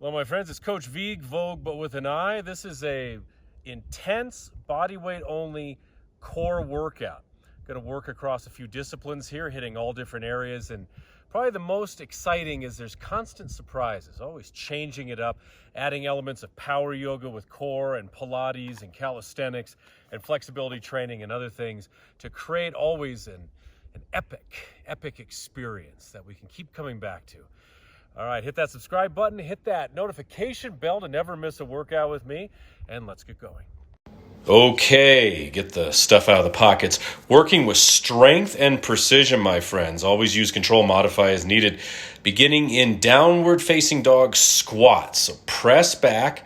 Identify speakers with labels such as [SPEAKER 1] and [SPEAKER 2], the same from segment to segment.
[SPEAKER 1] Well, my friends, it's Coach Vigue, Vogue, but with an I. This is a intense body weight only core workout. Going to work across a few disciplines here, hitting all different areas. And probably the most exciting is there's constant surprises, always changing it up, adding elements of power yoga with core and Pilates and calisthenics and flexibility training and other things to create always an epic experience that we can keep coming back to. All right, hit that subscribe button, hit that notification bell to never miss a workout with me, and let's get going. Okay, get the stuff out of the pockets. Working with strength and precision, my friends. Always use control, modify as needed. Beginning in downward facing dog squats. So press back.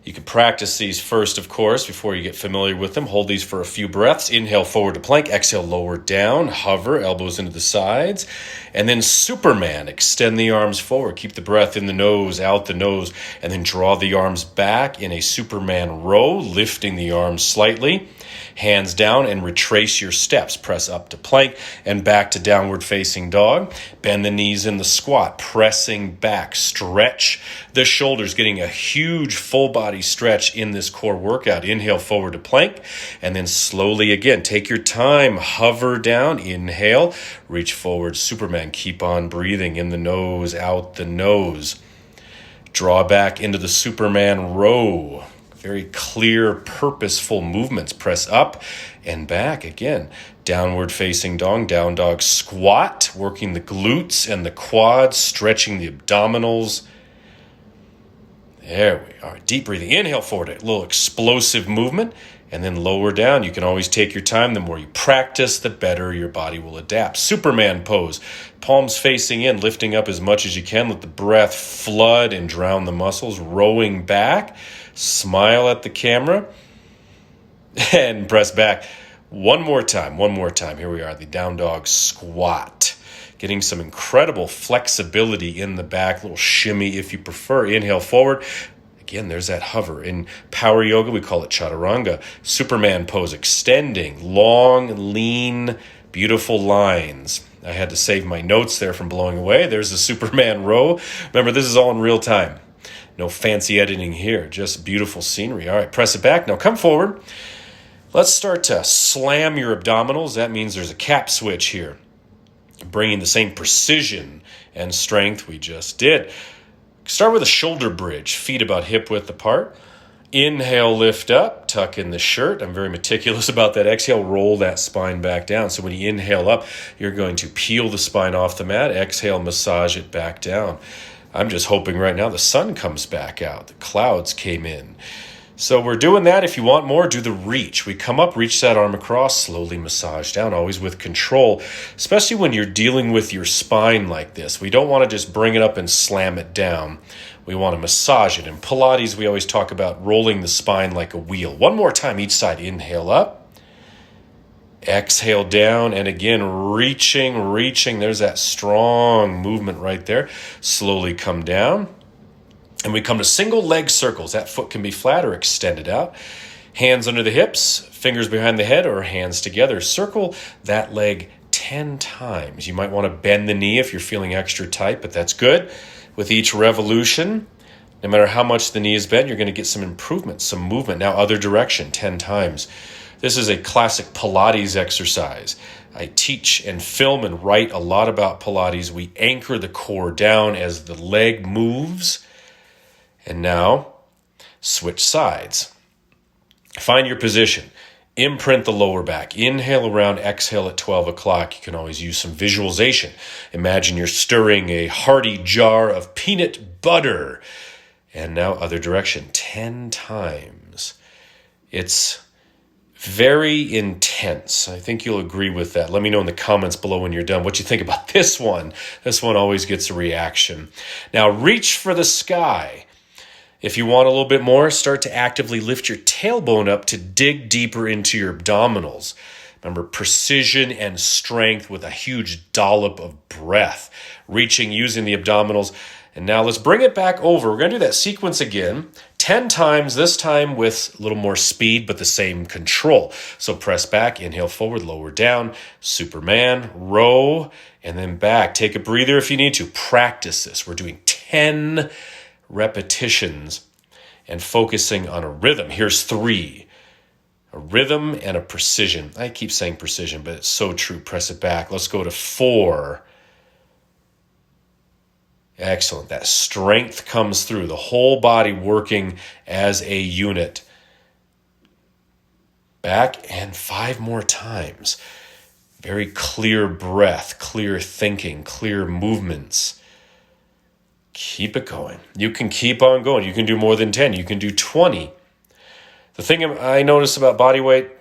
[SPEAKER 1] You can practice these first, of course, before you get familiar with them. Hold these for a few breaths. Inhale forward to plank. Exhale lower down. Hover, elbows into the sides. And then Superman. Extend the arms forward. Keep the breath in the nose, out the nose. And then draw the arms back in a Superman row, lifting the arms slightly. Hands down and retrace your steps. Press up to plank and back to downward facing dog. Bend the knees in the squat, pressing back. Stretch the shoulders, getting a huge full body stretch in this core workout. Inhale forward to plank and then slowly again, take your time, hover down, inhale, reach forward, Superman. Keep on breathing in the nose, out the nose. Draw back into the Superman row. Very clear, purposeful movements. Press up and back again. Downward facing dog, down dog squat, working the glutes and the quads, stretching the abdominals. There we are. Deep breathing. Inhale forward, a little explosive movement, and then lower down. You can always take your time. The more you practice, the better your body will adapt. Superman pose. Palms facing in, lifting up as much as you can. Let the breath flood and drown the muscles. Rowing back. Smile at the camera. And press back. One more time. Here we are, the down dog squat. Getting some incredible flexibility in the back. Little shimmy if you prefer. Inhale forward. Again, there's that hover. In power yoga, we call it chaturanga. Superman pose, extending, long, lean, beautiful lines. I had to save my notes there from blowing away. There's the Superman row. Remember, this is all in real time. No fancy editing here, just beautiful scenery. All right, press it back. Now come forward. Let's start to slam your abdominals. That means there's a cap switch here, bringing the same precision and strength we just did. Start with a shoulder bridge, feet about hip width apart. Inhale, lift up, tuck in the shirt. I'm very meticulous about that. Exhale, roll that spine back down. So when you inhale up, you're going to peel the spine off the mat. Exhale, massage it back down. I'm just hoping right now the sun comes back out. The clouds came in. So we're doing that. If you want more, do the reach. We come up, reach that arm across, slowly massage down, always with control, especially when you're dealing with your spine like this. We don't want to just bring it up and slam it down. We want to massage it. In Pilates, we always talk about rolling the spine like a wheel. One more time, each side. Inhale up. Exhale down, and again, reaching. There's that strong movement right there. Slowly come down. And we come to single leg circles. That foot can be flat or extended out. Hands under the hips, fingers behind the head, or hands together. Circle that leg 10 times. You might want to bend the knee if you're feeling extra tight, but that's good. With each revolution, no matter how much the knee is bent, you're going to get some improvement, some movement. Now, other direction, 10 times. This is a classic Pilates exercise. I teach and film and write a lot about Pilates. We anchor the core down as the leg moves. And now, switch sides. Find your position. Imprint the lower back. Inhale around, exhale at 12 o'clock. You can always use some visualization. Imagine you're stirring a hearty jar of peanut butter. And now, other direction, 10 times. It's very intense. I think you'll agree with that. Let me know in the comments below when you're done what you think about this one. This one always gets a reaction. Now, reach for the sky. If you want a little bit more, start to actively lift your tailbone up to dig deeper into your abdominals. Remember, precision and strength with a huge dollop of breath. Reaching, using the abdominals. And now let's bring it back over. We're going to do that sequence again, 10 times, this time with a little more speed, but the same control. So press back, inhale forward, lower down, Superman, row, and then back. Take a breather if you need to. Practice this. We're doing 10
[SPEAKER 2] repetitions and focusing on a rhythm. Here's 3. A rhythm and a precision. I keep saying precision, but it's so true. Press it back. Let's go to 4. Excellent. That strength comes through. The whole body working as a unit. Back, and 5 more times. Very clear breath, clear thinking, clear movements. Keep it going. You can keep on going. You can do more than 10. You can do 20. The thing I notice about bodyweight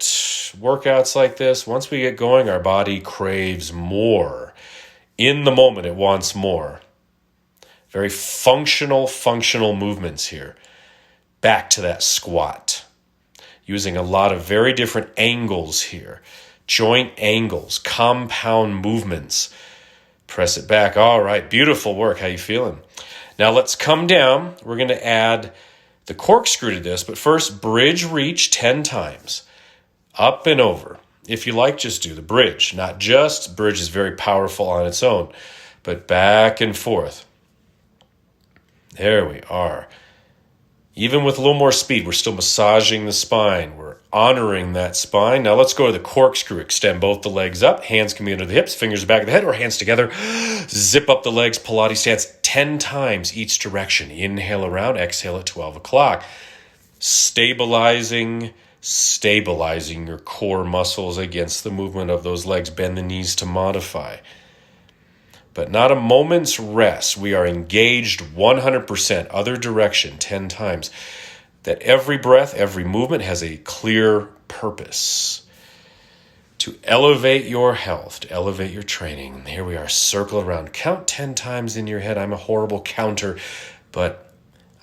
[SPEAKER 2] workouts like this, once we get going, our body craves more. In the moment, it wants more. Very functional movements here. Back to that squat. Using a lot of very different angles here. Joint angles, compound movements. Press it back. All right, beautiful work. How you feeling? Now let's come down. We're going to add the corkscrew to this, but first bridge reach 10 times. Up and over. If you like, just do the bridge. Not just. Bridge is very powerful on its own, but back and forth. There we are. Even with a little more speed, we're still massaging the spine. We're honoring that spine. Now let's go to the corkscrew. Extend both the legs up. Hands can be under the hips, fingers back of the head, or hands together. Zip up the legs, Pilates stance 10 times each direction. Inhale around, exhale at 12 o'clock. Stabilizing your core muscles against the movement of those legs. Bend the knees to modify. But not a moment's rest. We are engaged 100%, other direction 10 times. That every breath, every movement has a clear purpose to elevate your health, to elevate your training. And here we are, circle around. Count 10 times in your head. I'm a horrible counter, but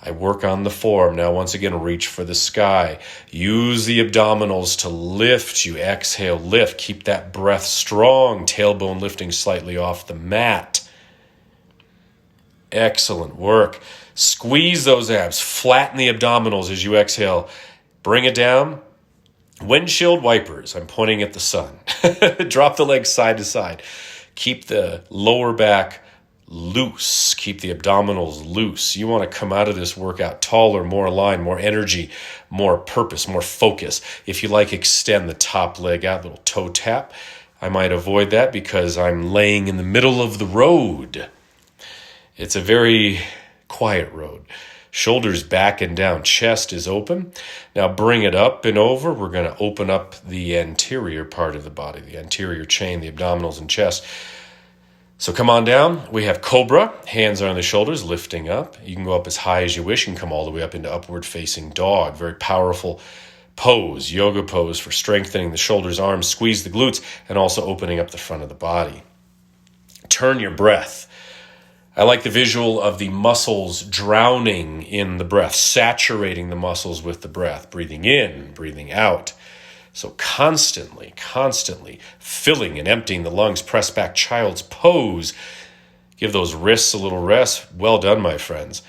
[SPEAKER 2] I work on the form. Now, once again, reach for the sky. Use the abdominals to lift you. Exhale, lift. Keep that breath strong. Tailbone lifting slightly off the mat. Excellent work. Squeeze those abs. Flatten the abdominals as you exhale. Bring it down. Windshield wipers. I'm pointing at the sun. Drop the legs side to side. Keep the lower back loose. Keep the abdominals loose. You want to come out of this workout taller, more aligned, more energy, more purpose, more focus. If you like, extend the top leg out, little toe tap. I might avoid that because I'm laying in the middle of the road. It's a very quiet road. Shoulders back and down. Chest is open. Now bring it up and over. We're going to open up the anterior part of the body, the anterior chain, the abdominals and chest. So come on down. We have Cobra. Hands are on the shoulders, lifting up. You can go up as high as you wish. You can come all the way up into upward facing dog. Very powerful pose, yoga pose for strengthening the shoulders, arms, squeeze the glutes, and also opening up the front of the body. Turn your breath. I like the visual of the muscles drowning in the breath, saturating the muscles with the breath, breathing in, breathing out. So constantly filling and emptying the lungs. Press back, child's pose. Give those wrists a little rest. Well done, my friends.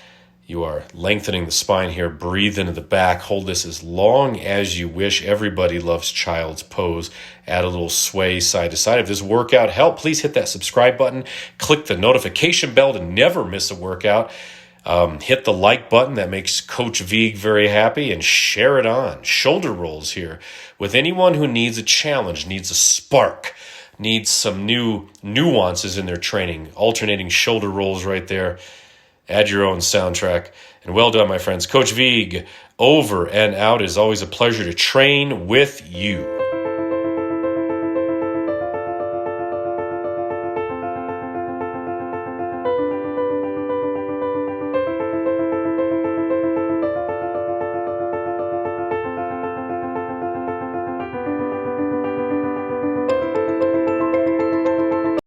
[SPEAKER 2] You are lengthening the spine here. Breathe into the back. Hold this as long as you wish. Everybody loves child's pose. Add a little sway side to side. If this workout helped, please hit that subscribe button. Click the notification bell to never miss a workout. Hit the like button. That makes Coach Vigue very happy. And share it on. Shoulder rolls here. With anyone who needs a challenge, needs a spark, needs some new nuances in their training. Alternating shoulder rolls right there. Add your own soundtrack. And well done, my friends. Coach Vigue, over and out. It is always a pleasure to train with you.